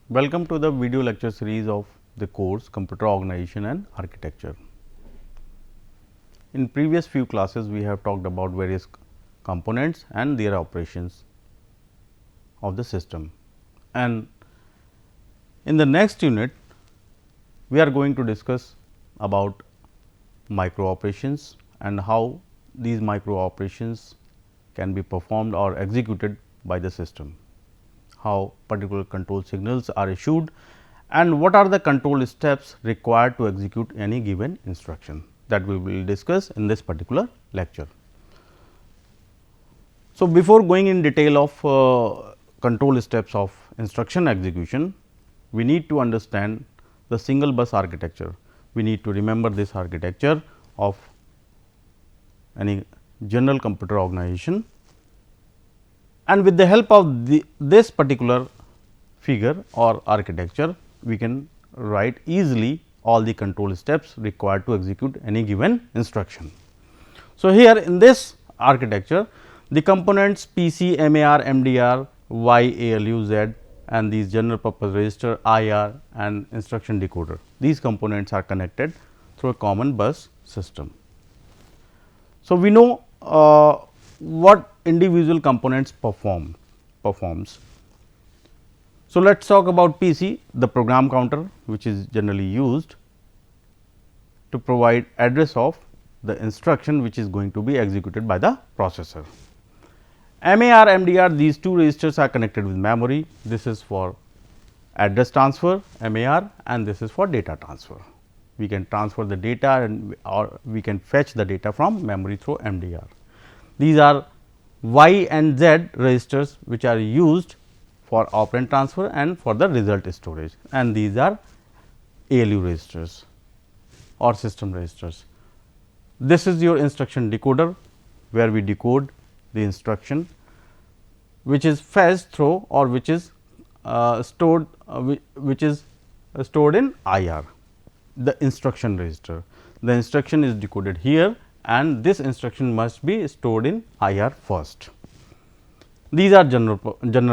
Welcome to the video lecture series of the course Computer Organization and Architecture. In previous few classes, we have talked about various components and their operations of the system. And in the next unit, we are going to discuss about micro operations and how these micro operations can be performed or executed by the system, how particular control signals are issued and what are the control steps required to execute any given instruction, that we will discuss in this particular lecture. So, before going in detail of control steps of instruction execution, we need to understand the single bus architecture. We need to remember this architecture of any general computer organization, and with the help of this particular figure or architecture, we can write easily all the control steps required to execute any given instruction. So, here in this architecture, the components PC, MAR, MDR, Y, ALU, Z and these general purpose register, IR and instruction decoder, these components are connected through a common bus system. So, we know what individual components performs. So, let us talk about PC, the program counter which is generally used to provide address of the instruction which is going to be executed by the processor. MAR, MDR, these two registers are connected with memory. This is for address transfer MAR and this is for data transfer. We can transfer the data and or we can fetch the data from memory through MDR. These are Y and Z registers which are used for operand transfer and for the result storage, and these are ALU registers or system registers. This is your instruction decoder where we decode the instruction which is fetched through or which is stored in IR, the instruction register. The instruction is decoded here and this instruction must be stored in IR first. These are general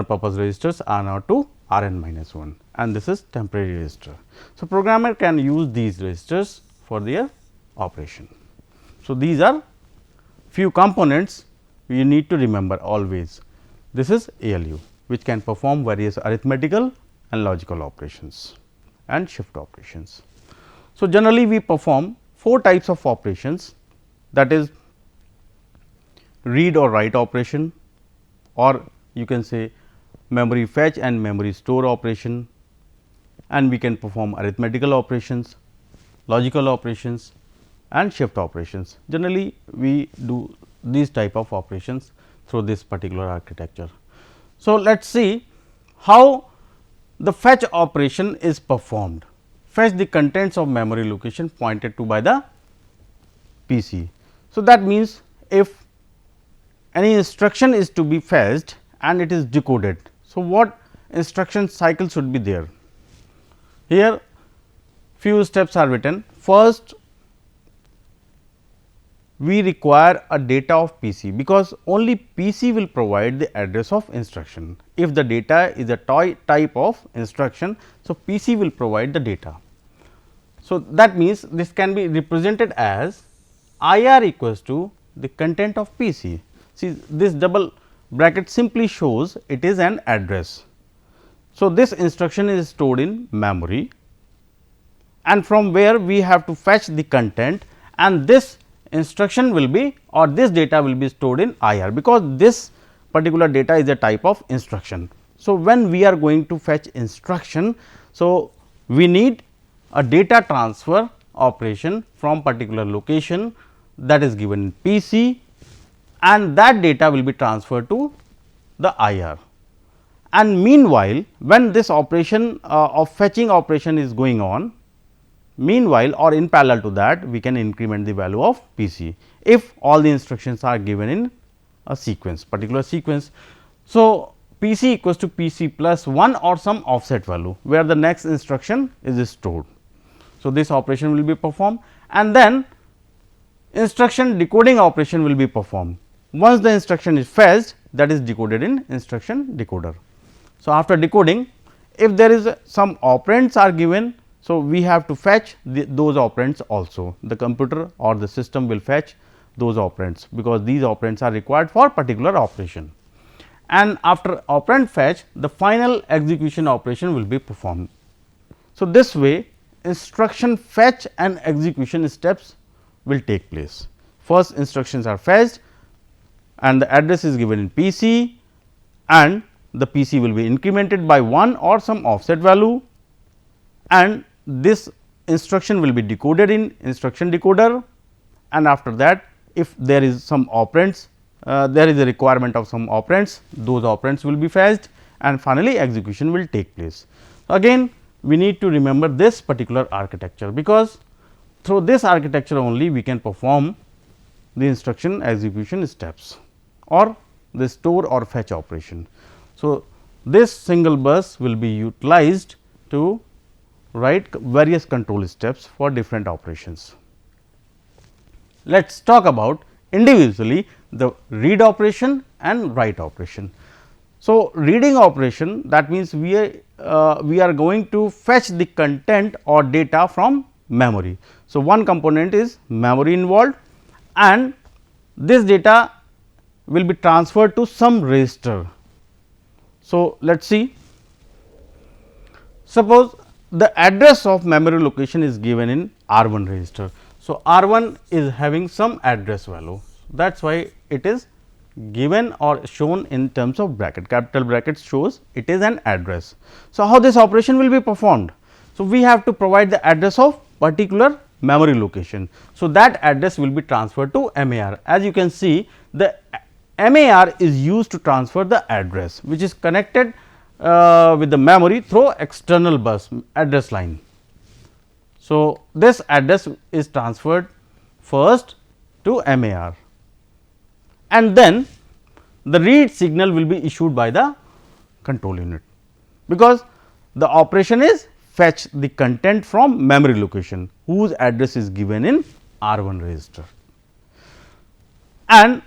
purpose registers R0 to Rn minus 1 and this is temporary register. So, programmer can use these registers for their operation. So, these are few components you need to remember always. This is ALU which can perform various arithmetical and logical operations and shift operations. So, generally we perform 4 types of operations, that is read or write operation, or you can say memory fetch and memory store operation, and we can perform arithmetical operations, logical operations and shift operations. Generally we do these type of operations through this particular architecture. So, let us see how the fetch operation is performed. Fetch the contents of memory location pointed to by the PC. So, that means if any instruction is to be fetched and it is decoded. So, what instruction cycle should be there? Here few steps are written. First, we require a data of PC because only PC will provide the address of instruction. If the data is a type of instruction, so PC will provide the data. So, that means this can be represented as IR equals to the content of PC. See, this double bracket simply shows it is an address. So, this instruction is stored in memory and from where we have to fetch the content, and this instruction will be or this data will be stored in IR because this particular data is a type of instruction. So, when we are going to fetch instruction, so we need a data transfer operation from particular location that is given in PC and that data will be transferred to the IR. And meanwhile, when this operation of fetching operation is going on, meanwhile or in parallel to that we can increment the value of PC if all the instructions are given in a sequence, particular sequence. So, PC equals to PC plus 1 or some offset value where the next instruction is stored. So, this operation will be performed and then instruction decoding operation will be performed. Once the instruction is fetched, that is decoded in instruction decoder. So, after decoding, if there is some operands are given, so we have to fetch those operands also. The computer or the system will fetch those operands, because these operands are required for particular operation. And after operand fetch, the final execution operation will be performed. So, this way instruction fetch and execution steps will take place. First instructions are fetched and the address is given in PC, and the PC will be incremented by 1 or some offset value, and this instruction will be decoded in instruction decoder, and after that if there is some operands, there is a requirement of some operands, those operands will be fetched and finally execution will take place. Again we need to remember this particular architecture, because through this architecture only we can perform the instruction execution steps or the store or fetch operation. So, this single bus will be utilized to write various control steps for different operations. Let us talk about individually the read operation and write operation. So, reading operation, that means we are going to fetch the content or data from memory. So, one component is memory involved, and this data will be transferred to some register. So, let us see, suppose the address of memory location is given in R1 register. So, R1 is having some address value, that is why it is given or shown in terms of bracket, capital brackets shows it is an address. So, how this operation will be performed? So, we have to provide the address of particular memory location. So, that address will be transferred to MAR. As you can see, the MAR is used to transfer the address, which is connected with the memory through external bus address line. So, this address is transferred first to MAR, and then the read signal will be issued by the control unit, because the operation is fetch the content from memory location whose address is given in R1 register. And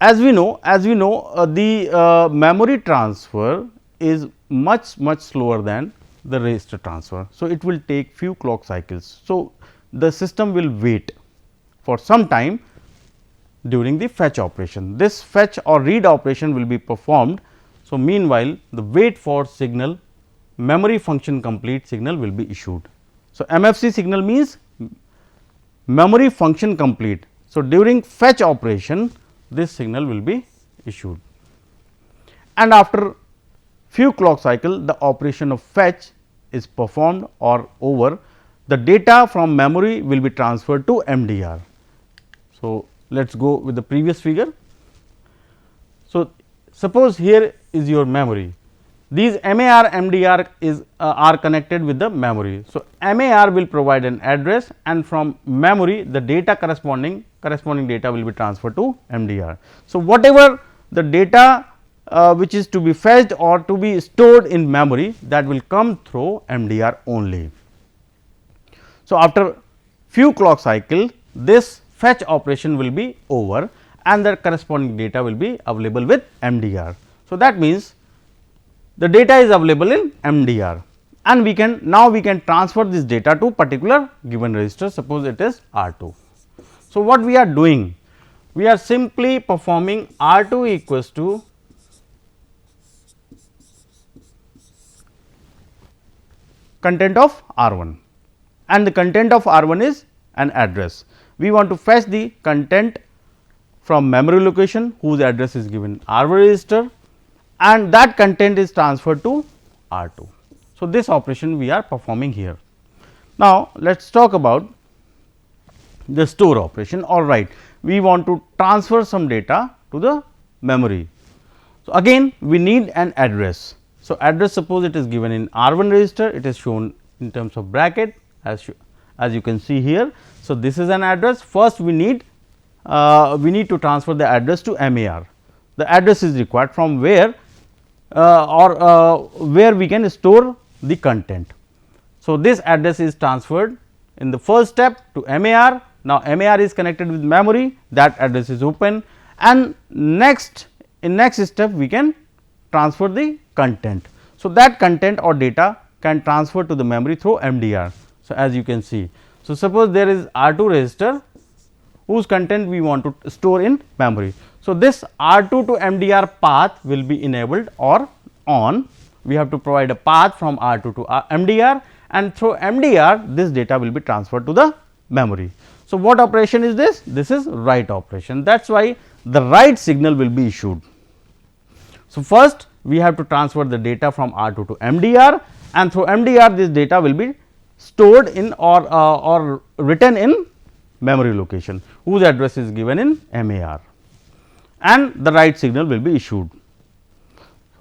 as we know the memory transfer is much slower than the register transfer. So, it will take few clock cycles. So, the system will wait for some time during the fetch operation. This fetch or read operation will be performed. So, meanwhile, the wait for signal memory function complete signal will be issued. So, MFC signal means memory function complete. So, during fetch operation this signal will be issued, and after few clock cycle the operation of fetch is performed or over, the data from memory will be transferred to MDR. So, let us go with the previous figure. So, suppose here is your memory, these MAR MDR is are connected with the memory. So, MAR will provide an address, and from memory the data corresponding data will be transferred to MDR. So, whatever the data which is to be fetched or to be stored in memory, that will come through MDR only. So, after few clock cycle this fetch operation will be over and the corresponding data will be available with MDR. So, that means the data is available in MDR, and we can transfer this data to particular given register, suppose it is R2. So, what we are doing? We are simply performing R2 equals to content of R1, and the content of R1 is an address. We want to fetch the content from memory location whose address is given R1 register, and that content is transferred to R2. So, this operation we are performing here. Now, let us talk about the store operation. All right, we want to transfer some data to the memory. So, again we need an address. So, address, suppose it is given in R1 register, it is shown in terms of bracket as you can see here. So, this is an address. First we need to transfer the address to MAR. The address is required from where where we can store the content. So, this address is transferred in the first step to MAR. Now, MAR is connected with memory, that address is open, and in next step we can transfer the content. So, that content or data can transfer to the memory through MDR. So, as you can see. So, suppose there is R2 register whose content we want to store in memory. So, this R2 to MDR path will be enabled or on. We have to provide a path from R2 to MDR, and through MDR this data will be transferred to the memory. So, what operation is this? This is write operation. That is why the write signal will be issued. So, first we have to transfer the data from R2 to MDR, and through MDR this data will be stored in or written in memory location whose address is given in MAR, and the write signal will be issued.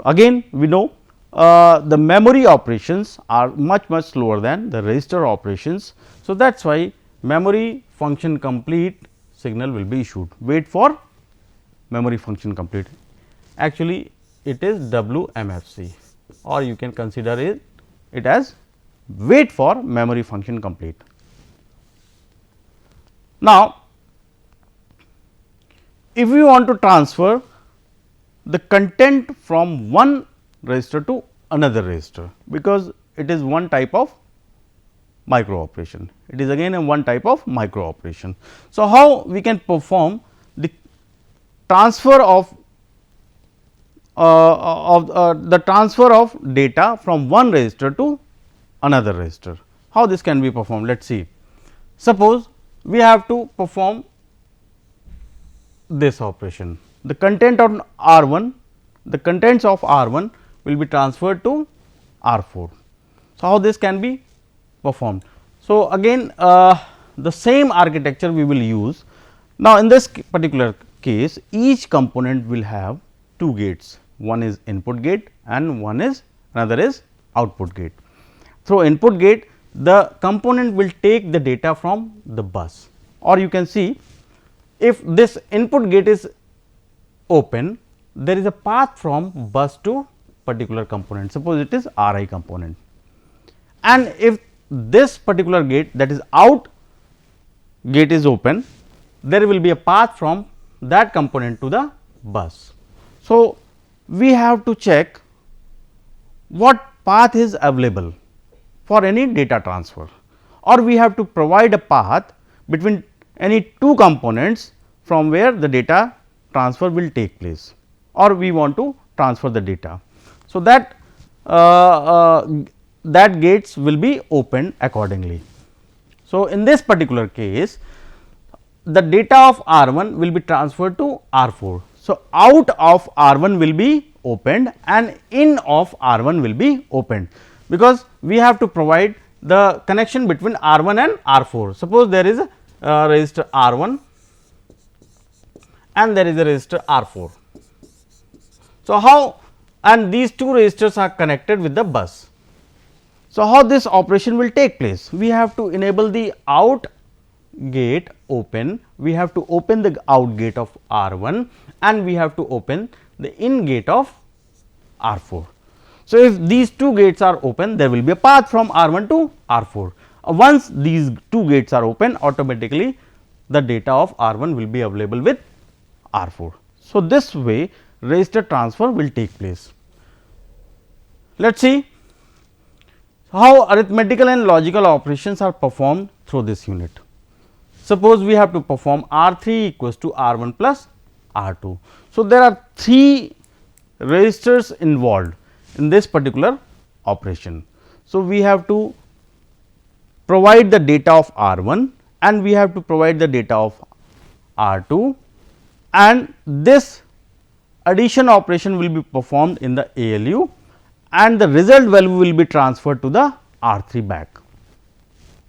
Again we know the memory operations are much slower than the register operations. So, that is why memory function complete signal will be issued. Wait for memory function complete, actually it is WMFC, or you can consider it as wait for memory function complete. Now, if we want to transfer the content from one register to another register, because it is one type of micro operation, it is again a one type of micro operation. So, how we can perform the transfer of data from one register to another register? How this can be performed? Let us see. Suppose we have to perform this operation. The content on R1, the contents of R1 will be transferred to R4. So, how this can be performed? So, again the same architecture we will use. Now, in this particular case, each component will have two gates, one is input gate and another is output gate. Through input gate, the component will take the data from the bus, or you can see if this input gate is open, there is a path from bus to particular component, suppose it is RI component, and if this particular gate, that is out gate, is open, there will be a path from that component to the bus. So, we have to check what path is available for any data transfer, or we have to provide a path between any two components from where the data transfer will take place, or we want to transfer the data. So, that gates will be opened accordingly. So, in this particular case, the data of R1 will be transferred to R4. So, out of R1 will be opened and in of R1 will be opened, because we have to provide the connection between R1 and R4. Suppose there is a register R1 and there is a register R4. So, how, and these two registers are connected with the bus. So, how this operation will take place? We have to enable the out gate open, we have to open the out gate of R1 and we have to open the in gate of R4. So, if these two gates are open, there will be a path from R1 to R4. Once these two gates are open, automatically the data of R1 will be available with R4. So, this way register transfer will take place. Let us see how arithmetical and logical operations are performed through this unit. Suppose we have to perform R3 equals to R1 plus R2. So, there are three registers involved in this particular operation. So, we have to provide the data of R1 and we have to provide the data of R2, and this addition operation will be performed in the ALU and the result value will be transferred to the R3 back,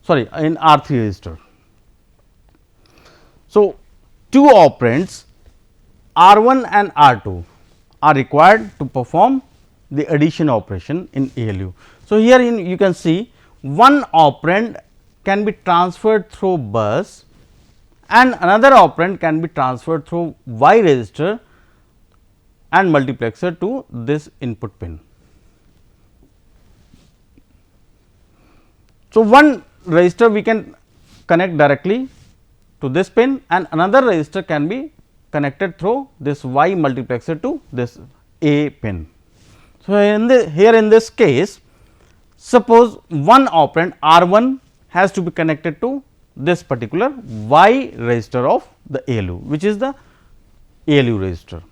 sorry, in R3 register. So, two operands R1 and R2 are required to perform the addition operation in ALU. So, here you can see one operand can be transferred through bus and another operand can be transferred through Y register and multiplexer to this input pin. So, one register we can connect directly to this pin and another register can be connected through this Y multiplexer to this A pin. So, here in this case, suppose one operand R1 has to be connected to this particular Y register of the ALU, which is the ALU register.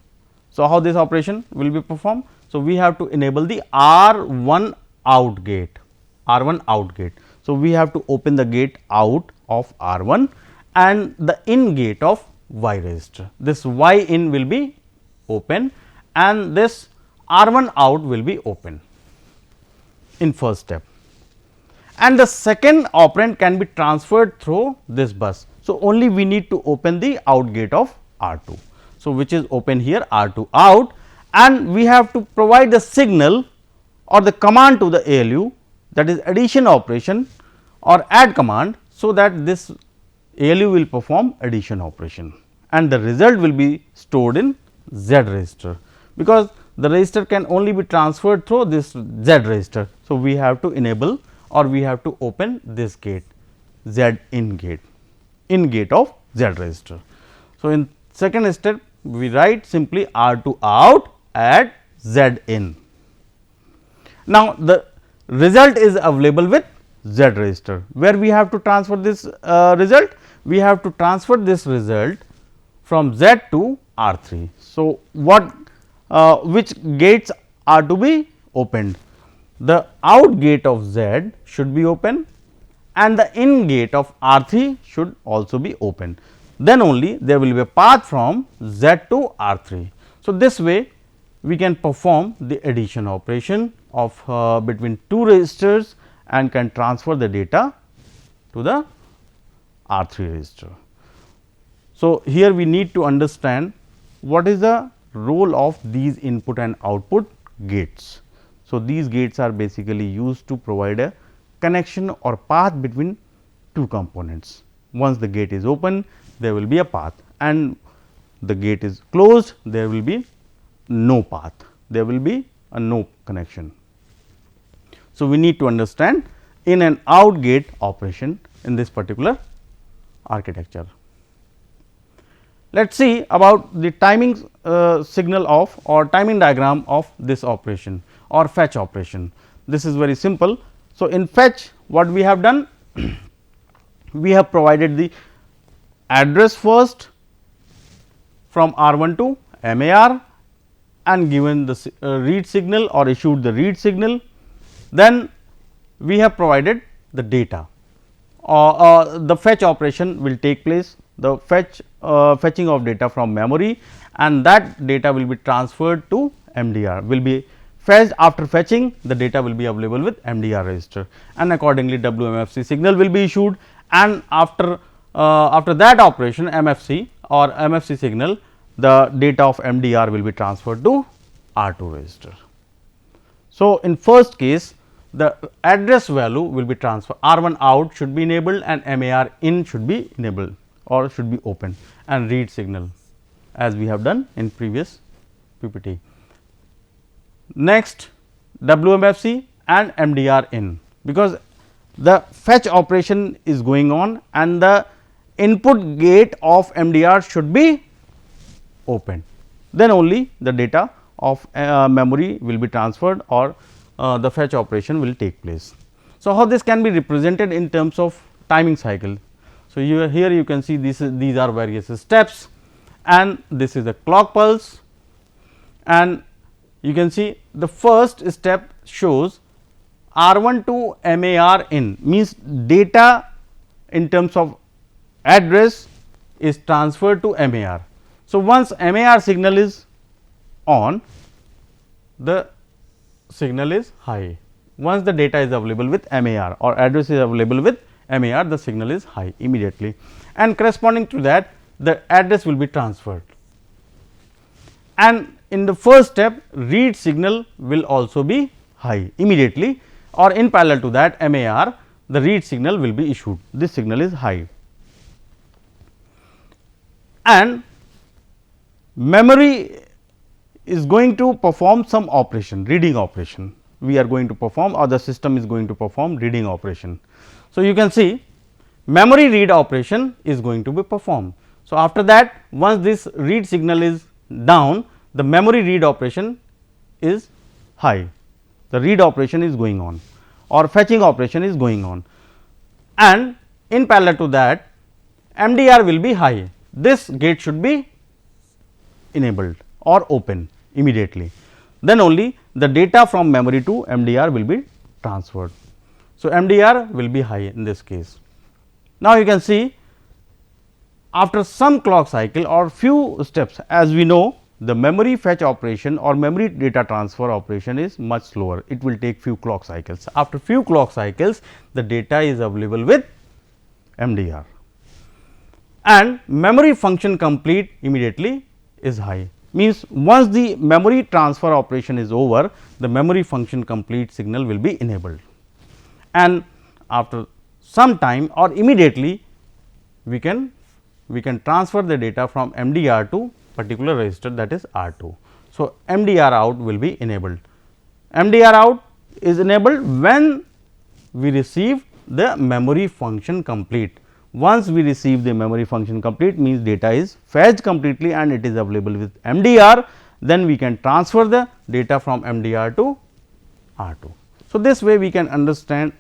So, how this operation will be performed? So, we have to enable the R1 out gate, R1 out gate. So, we have to open the gate out of R1 and the in gate of Y register. This Y in will be open and this R1 out will be open in first step, and the second operand can be transferred through this bus. So, only we need to open the out gate of R2. So, which is open here R2 out, and we have to provide the signal or the command to the ALU, that is addition operation or add command. So, that this ALU will perform addition operation and the result will be stored in Z register, because the register can only be transferred through this Z register. So, we have to enable or we have to open this gate Z in gate of Z register. So, in second step we write simply R2 out add Z in. Now, the result is available with Z register, where we have to transfer this result. We have to transfer this result from Z to R3. So, what which gates are to be opened? The out gate of Z should be open and the in gate of R3 should also be open. Then only there will be a path from Z to R3. So, this way we can perform the addition operation of between two registers and can transfer the data to the R3 register. So, here we need to understand what is the role of these input and output gates. So, these gates are basically used to provide a connection or path between two components. Once the gate is open, there will be a path, and the gate is closed, there will be no path, there will be a no connection. So, we need to understand in and out gate operation in this particular architecture. Let us see about the timing signal of or timing diagram of this operation or fetch operation. This is very simple. So, in fetch what we have done, we have provided the address first from R1 to MAR and given the read signal or issued the read signal. Then we have provided the data. The fetch operation will take place, the fetching of data from memory, and that data will be transferred to MDR, will be fetched. After fetching, the data will be available with MDR register, and accordingly WMFC signal will be issued, and after that operation MFC or MFC signal, the data of MDR will be transferred to R2 register. So, in first case the address value will be transferred, R1 out should be enabled and MAR in should be enabled or should be open, and read signal as we have done in previous PPT. Next WMFC and MDR in, because the fetch operation is going on and the input gate of MDR should be open, then only the data of memory will be transferred or the fetch operation will take place. So, how this can be represented in terms of timing cycle? So, here you can see these are various steps, and this is the clock pulse, and you can see the first step shows R1 to MAR in, means data in terms of address is transferred to MAR. So, once MAR signal is on, the signal is high. Once the data is available with MAR or address is available with MAR, the signal is high immediately, and corresponding to that the address will be transferred. And in the first step, read signal will also be high immediately, or in parallel to that MAR, the read signal will be issued. This signal is high, and memory is going to perform some operation, reading operation. We are going to perform, or the system is going to perform reading operation. So, you can see memory read operation is going to be performed. So, after that, once this read signal is down, the memory read operation is high, the read operation is going on or fetching operation is going on, and in parallel to that MDR will be high. This gate should be enabled or open immediately, then only the data from memory to MDR will be transferred. So, MDR will be high in this case. Now, you can see after some clock cycle or few steps, as we know the memory fetch operation or memory data transfer operation is much slower, it will take few clock cycles. After few clock cycles the data is available with MDR, and memory function complete immediately is high, means once the memory transfer operation is over, the memory function complete signal will be enabled, and after some time or immediately we can transfer the data from MDR to particular register, that is R2. So, MDR out will be enabled. MDR out is enabled when we receive the memory function complete. Once we receive the memory function complete, means data is fetched completely and it is available with MDR, then we can transfer the data from MDR to R2. So, this way we can understand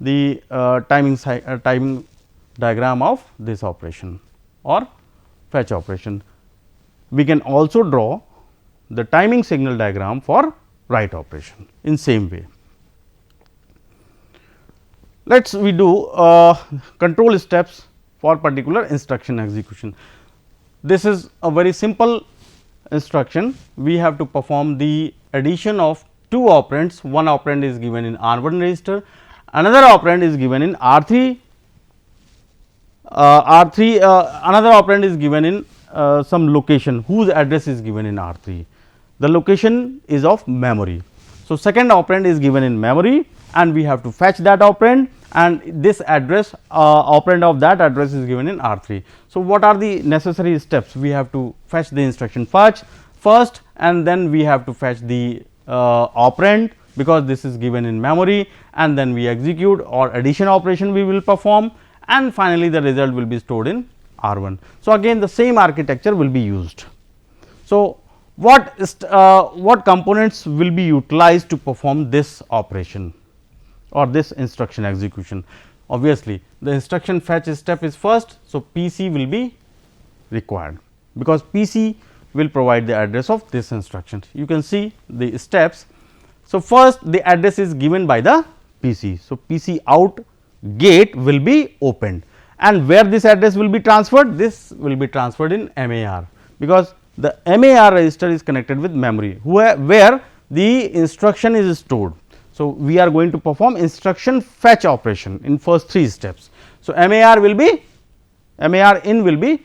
the timing diagram of this operation or fetch operation. We can also draw the timing signal diagram for write operation in same way. Let us we do control steps for particular instruction execution. This is a very simple instruction. We have to perform the addition of two operands, one operand is given in R1 register, another operand is given in R3, another operand is given in some location whose address is given in R3. The location is of memory. So, second operand is given in memory and we have to fetch that operand, and this address operand of that address is given in R3. So, what are the necessary steps? We have to fetch the instruction first and then we have to fetch the operand, because this is given in memory, and then we execute or addition operation we will perform, and finally, the result will be stored in R1. So, again the same architecture will be used. So, what components will be utilized to perform this operation or this instruction execution? Obviously, the instruction fetch step is first. So, PC will be required, because PC will provide the address of this instruction. You can see the steps. So, first the address is given by the PC. So, PC out gate will be opened, and where this address will be transferred? This will be transferred in MAR, because the MAR register is connected with memory where the instruction is stored. So, we are going to perform instruction fetch operation in first three steps. So, MAR in will be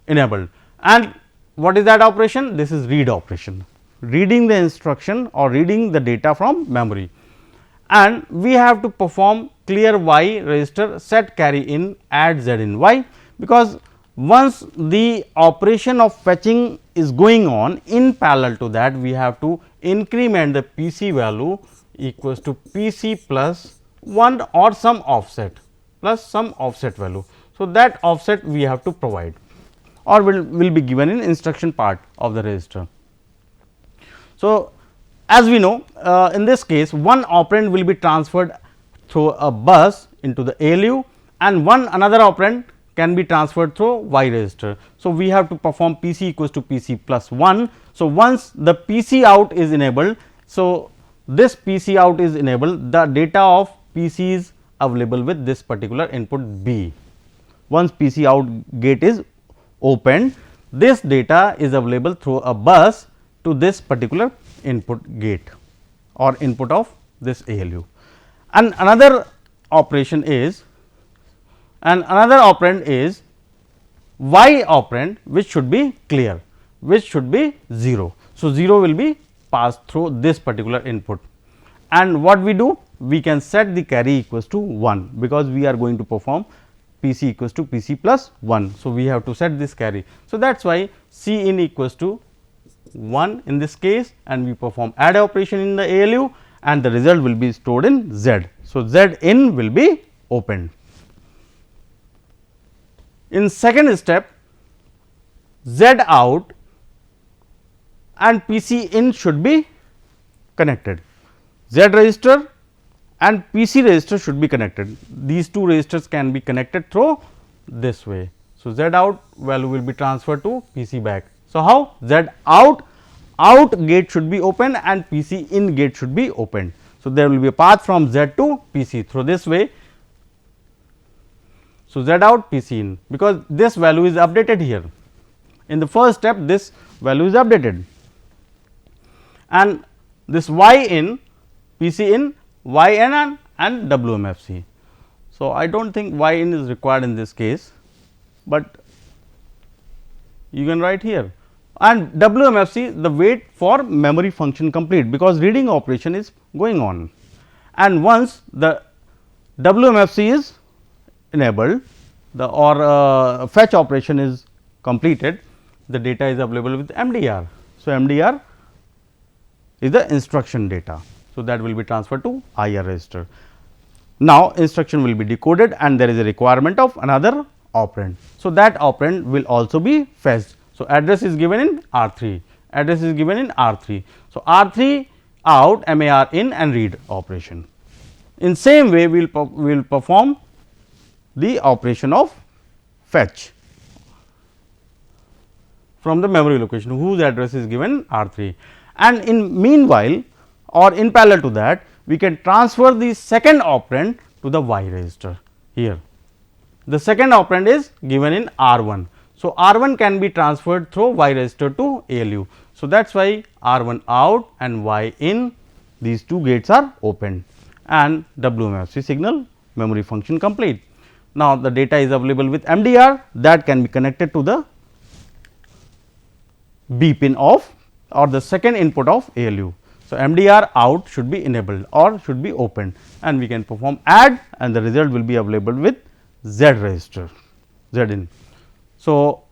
enabled, and what is that operation? This is read operation, reading the instruction or reading the data from memory, and we have to perform clear Y register, set carry in, add Z in Y, because once the operation of fetching is going on, in parallel to that we have to increment the PC value equals to PC plus 1 or some offset value. So, that offset we have to provide or will be given in instruction part of the register. So, as we know in this case one operand will be transferred through a bus into the ALU, and another operand can be transferred through Y register. So, we have to perform PC equals to PC plus 1. So, once the PC out is enabled, so this PC out is enabled, the data of PC is available with this particular input B. Once PC out gate is opened, this data is available through a bus to this particular input gate or input of this ALU. And another operation is, and another operand is Y operand, which should be clear, which should be 0. So, 0 will be passed through this particular input, and what we do? We can set the carry equals to 1, because we are going to perform PC equals to PC plus 1. So, we have to set this carry. So, that is why C in equals to 1 in this case, and we perform add operation in the ALU, and the result will be stored in Z. So, Z in will be opened. In second step, Z out and PC in should be connected. Z register and PC register should be connected. These two registers can be connected through this way. So, Z out value will be transferred to PC back. So, how? Z out gate should be open and PC in gate should be opened. So, there will be a path from Z to PC through this way. So, Z out PC in, because this value is updated here. In the first step this value is updated, and this Y in, PC in, Y n and WMFC. So, I do not think Y in is required in this case, but you can write here, and WMFC the wait for memory function complete, because reading operation is going on, and once the WMFC is enabled, the or fetch operation is completed, the data is available with MDR. So, MDR is the instruction data. So, that will be transferred to IR register. Now, instruction will be decoded and there is a requirement of another operand. So, that operand will also be fetched. So, address is given in R3, address is given in R3. So, R3 out, MAR in and read operation. In same way, we will perform the operation of fetch from the memory location whose address is given R3, and in meanwhile or in parallel to that we can transfer the second operand to the Y register here. The second operand is given in R1. So, R1 can be transferred through Y register to ALU. So, that is why R1 out and Y in, these two gates are opened and WMFC signal memory function complete. Now, the data is available with MDR that can be connected to the B pin of or the second input of ALU. So, MDR out should be enabled or should be opened and we can perform add and the result will be available with Z register, Z in. So,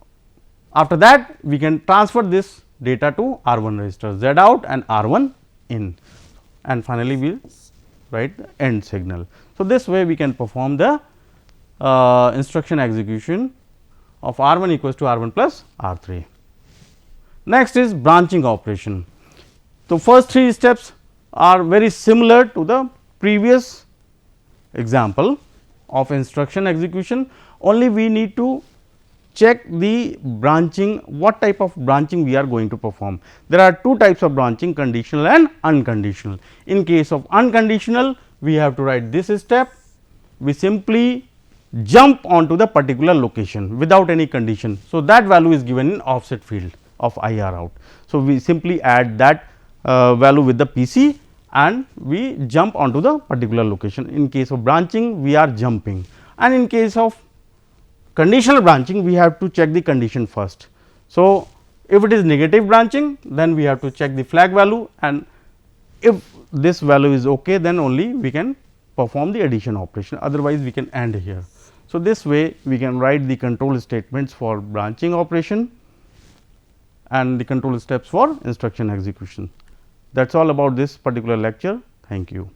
after that we can transfer this data to R1 register, Z out and R1 in, and finally, we will write the end signal. So, this way we can perform the instruction execution of R1 equals to R1 plus R3. Next is branching operation. So, first three steps are very similar to the previous example of instruction execution, only we need to check the branching, what type of branching we are going to perform. There are two types of branching, conditional and unconditional. In case of unconditional, we have to write this step, we simply jump onto the particular location without any condition. So, that value is given in offset field of IR out. So, we simply add that value with the PC and we jump onto the particular location. In case of branching, we are jumping, and in case of conditional branching, we have to check the condition first. So, if it is negative branching, then we have to check the flag value, and if this value is okay, then only we can perform the addition operation, otherwise we can end here. So, this way we can write the control statements for branching operation and the control steps for instruction execution. That is all about this particular lecture. Thank you.